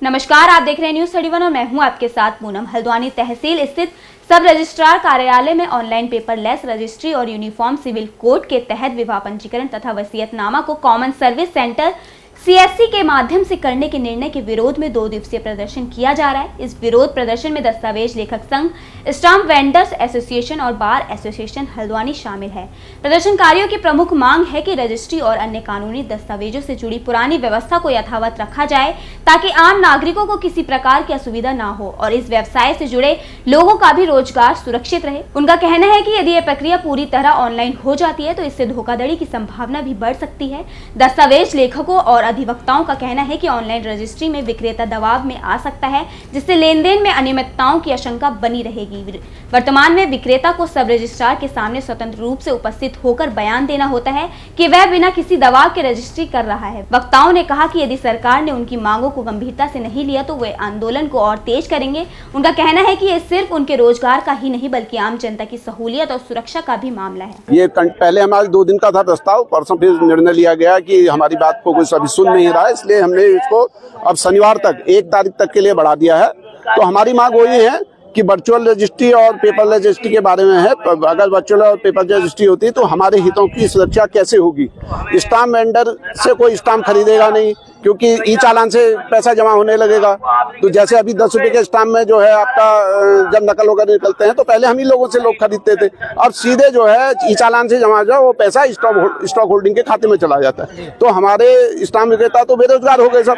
नमस्कार, आप देख रहे हैं न्यूज 31 और मैं हूं आपके साथ पूनम। हल्द्वानी तहसील स्थित सब रजिस्ट्रार कार्यालय में ऑनलाइन पेपरलेस रजिस्ट्री और यूनिफॉर्म सिविल कोड के तहत विवाह पंजीकरण तथा वसीयतनामा को कॉमन सर्विस सेंटर CSC के माध्यम से करने के निर्णय के विरोध में 2 दिवसीय प्रदर्शन किया जा रहा है। इस विरोध प्रदर्शन में दस्तावेज लेखक संघ, स्टाम्प वेंडर्स एसोसिएशन और बार एसोसिएशन हल्द्वानी शामिल है। प्रदर्शनकारियों की प्रमुख मांग है कि रजिस्ट्री और अन्य कानूनी दस्तावेजों से जुड़ी पुरानी व्यवस्था को यथावत रखा जाए ताकि आम नागरिकों को किसी प्रकार की असुविधा न हो और इस व्यवसाय से जुड़े लोगों का भी रोजगार सुरक्षित रहे। उनका कहना है कि यदि यह प्रक्रिया पूरी तरह ऑनलाइन हो जाती है तो इससे धोखाधड़ी की संभावना भी बढ़ सकती है। दस्तावेज लेखकों और अधिवक्ताओं का कहना है कि ऑनलाइन रजिस्ट्री में विक्रेता दबाव में आ सकता है, जिससे लेन देन में अनियमितताओं की आशंका बनी रहेगी। वर्तमान में विक्रेता को सब रजिस्ट्रार के सामने स्वतंत्र रूप से उपस्थित होकर बयान देना होता है कि वह बिना किसी दबाव के रजिस्ट्री कर रहा है। वक्ताओं ने कहा कि यदि सरकार ने उनकी मांगों को गंभीरता से नहीं लिया तो वे आंदोलन को और तेज करेंगे। उनका कहना है कि ये सिर्फ उनके रोजगार का ही नहीं बल्कि आम जनता की सहूलियत और सुरक्षा का भी मामला है। ये पहले हमारे 2 दिन का था प्रस्ताव, परसों फिर निर्णय लिया गया कि हमारी बात को कोई सभी सुन नहीं रहा है, इसलिए हमने इसको अब शनिवार तक 1 तारीख तक के लिए बढ़ा दिया है। तो हमारी मांग वही है कि वर्चुअल रजिस्ट्री और पेपर रजिस्ट्री के बारे में है। अगर वर्चुअल और पेपर रजिस्ट्री होती है तो हमारे हितों की सुरक्षा कैसे होगी। स्टाम्प वेंडर से कोई स्टाम्प खरीदेगा नहीं क्योंकि ई चालान से पैसा जमा होने लगेगा। तो जैसे अभी 10 रुपए के स्टाम्प में जो है आपका जब नकल वगैरह निकलते हैं तो पहले हम ही लोगों से लोग खरीदते थे, अब सीधे जो है ई चालान से जमा जाओ वो पैसा स्टॉक होल्डिंग के खाते में चला जाता है। तो हमारे स्टाम्प विक्रेता तो बेरोजगार हो गए सब।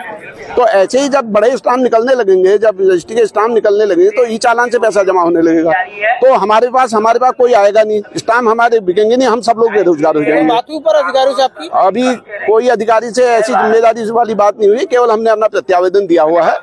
तो ऐसे ही जब बड़े स्टाम्प निकलने लगेंगे, जब रजिस्ट्री के स्टाम्प निकलने लगेंगे तो ई चालान से पैसा जमा होने लगेगा। तो हमारे पास कोई आएगा नहीं, स्टाम्प हमारे बिकेंगे नहीं, हम सब लोग बेरोजगार हो जाएंगे। बात ऊपर अधिकारियों से आपकी अभी कोई अधिकारी से ऐसी जिम्मेदारी वाली बात नहीं हुई, केवल हमने अपना प्रत्यावेदन दिया हुआ है।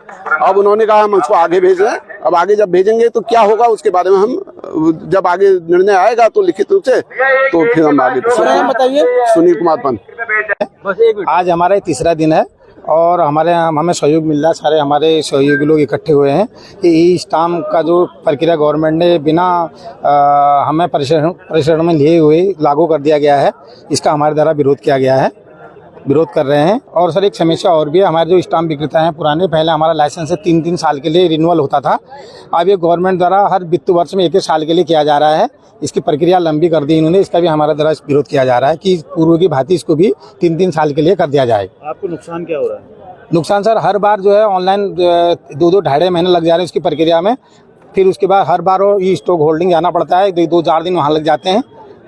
अब उन्होंने कहा हम उसको आगे भेज रहे हैं। अब आगे जब भेजेंगे तो क्या होगा उसके बारे में हम जब आगे निर्णय आएगा तो लिखित रूप से तो फिर हम आगे बताइए। सुनील कुमार पंत। आज हमारा 3रा दिन है और हमें सहयोग मिल रहा है। सारे हमारे सहयोगी लोग इकट्ठे हुए हैं कि ई स्टाम्प का जो प्रक्रिया गवर्नमेंट ने बिना हमें परिश्रम में लिए हुए लागू कर दिया गया है, इसका हमारे द्वारा विरोध कर रहे हैं। और सर एक समस्या और भी है, हमारे जो स्टाम्प विक्रेता हैं पुराने, पहले हमारा लाइसेंस 3-3 साल के लिए रिन्यूअल होता था। अब ये गवर्नमेंट द्वारा हर वित्त वर्ष में 1 साल के लिए किया जा रहा है। इसकी प्रक्रिया लंबी कर दी इन्होंने, इसका भी हमारा द्वारा विरोध किया जा रहा है कि पूर्व की भांति इसको भी 3-3 साल के लिए कर दिया जाए। आपको नुकसान क्या हो रहा है? नुकसान सर हर बार जो है ऑनलाइन 2-2 ढाई महीने लग जा रहे हैं उसकी प्रक्रिया में। फिर उसके बाद हर बार ये स्टॉक होल्डिंग जाना पड़ता है, 2-4 दिन वहाँ लग जाते हैं।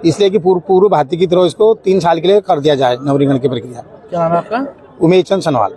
इसलिए कि पूर्व भांति की तरह इसको 3 साल के लिए कर दिया जाए नवीनीकरण की प्रक्रिया। क्या नाम है आपका? उमेश चंद सनवाल।